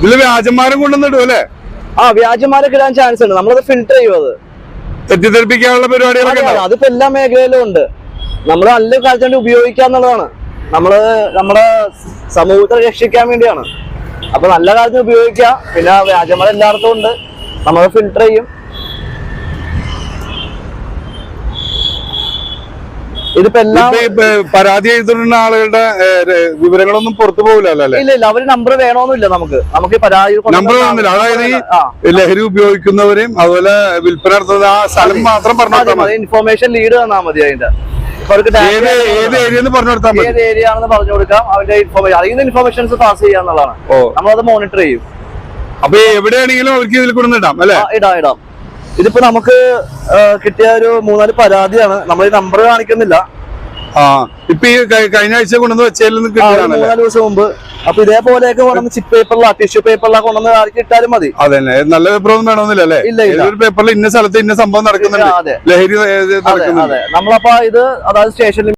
ഇതില് വ്യാജന്മാരും കൊണ്ടുവന്നിടും അല്ലേ? ആ, വ്യാജന്മാരൊക്കെ ഇടാൻ ചാൻസ് ഉണ്ട്. നമ്മളത് ഫിൽട്ടർ ചെയ്യും. അത് തെറ്റിദ്ധരിപ്പിക്കാനുള്ള പരിപാടികളൊക്കെ അതിപ്പോ എല്ലാ മേഖലയിലും ഉണ്ട്. നമ്മൾ നല്ല കാലത്ത് ഉപയോഗിക്കാന്നുള്ളതാണ്. നമ്മുടെ സമൂഹത്തെ രക്ഷിക്കാൻ വേണ്ടിയാണ്. അപ്പൊ നല്ല കാലത്ത് ഉപയോഗിക്കാം. പിന്നെ വ്യാജന്മാർ എല്ലായിടത്തും ഉണ്ട്. നമ്മൾ ഫിൽട്ടർ ചെയ്യും. ഇതിപ്പോ എല്ലാം പരാതി എഴുതുന്ന ആളുകളുടെ വിവരങ്ങളൊന്നും പുറത്തു പോകില്ലല്ലോ അല്ലെ? ഇല്ല, അവര് നമ്പർ വേണമെന്നില്ല. നമുക്ക് പരാതി നമ്പർ വേണമെന്നില്ല. അതായത് ഈ ലഹരി ഉപയോഗിക്കുന്നവരെയും അതുപോലെ വിൽപ്പന നടത്തുന്ന ആ സ്ഥലം മാത്രം പറഞ്ഞാൽ മതി. ഇൻഫോർമേഷൻ ലീഡ് തന്നാൽ മതി. അതിന്റെ ഏത് ഏരിയ പറഞ്ഞു കൊടുത്താൽ മതി. ഏത് ഏരിയ ആണെന്ന് പറഞ്ഞു കൊടുക്കാം. അവന്റെ ഇൻഫോർമേഷൻ അറിയുന്ന ഇൻഫോർമേഷൻസ് പാസ് ചെയ്യാന്നുള്ളതാണ്. നമ്മളത് മോണിറ്റർ ചെയ്യും. അപ്പൊ എവിടെയാണെങ്കിലും അവർക്ക് ഇതിൽ കൊണ്ടുവന്നിടാം അല്ലെ? ഇടാം. ഇതിപ്പോ നമുക്ക് കിട്ടിയ ഒരു 3-4 പരാതിയാണ്. നമ്മൾ ഈ നമ്പർ കാണിക്കുന്നില്ല. ഇപ്പൊ ഈ കഴിഞ്ഞ ആഴ്ച കൊണ്ടുവന്ന് വെച്ചാൽ 3-4 ദിവസം മുമ്പ്. അപ്പൊ ഇതേപോലെയൊക്കെ കൊണ്ടുവന്ന് ചിപ്പ് പേപ്പറിലാ ടിഷ്യൂ പേപ്പറിലാ കൊണ്ടുവന്ന് ആർക്ക് ഇട്ടാലും മതി. അതന്നെ, നല്ല പേപ്പർ ഒന്നും വേണമെന്നില്ല അല്ലെ? ഒരു പേപ്പറിൽ ഇന്ന സ്ഥലത്ത് ഇന്ന സംഭവം നടക്കുന്നുണ്ട്, ലഹരി നടക്കുന്നുണ്ട്. നമ്മളപ്പോ ഇത് അതായത് സ്റ്റേഷനിൽ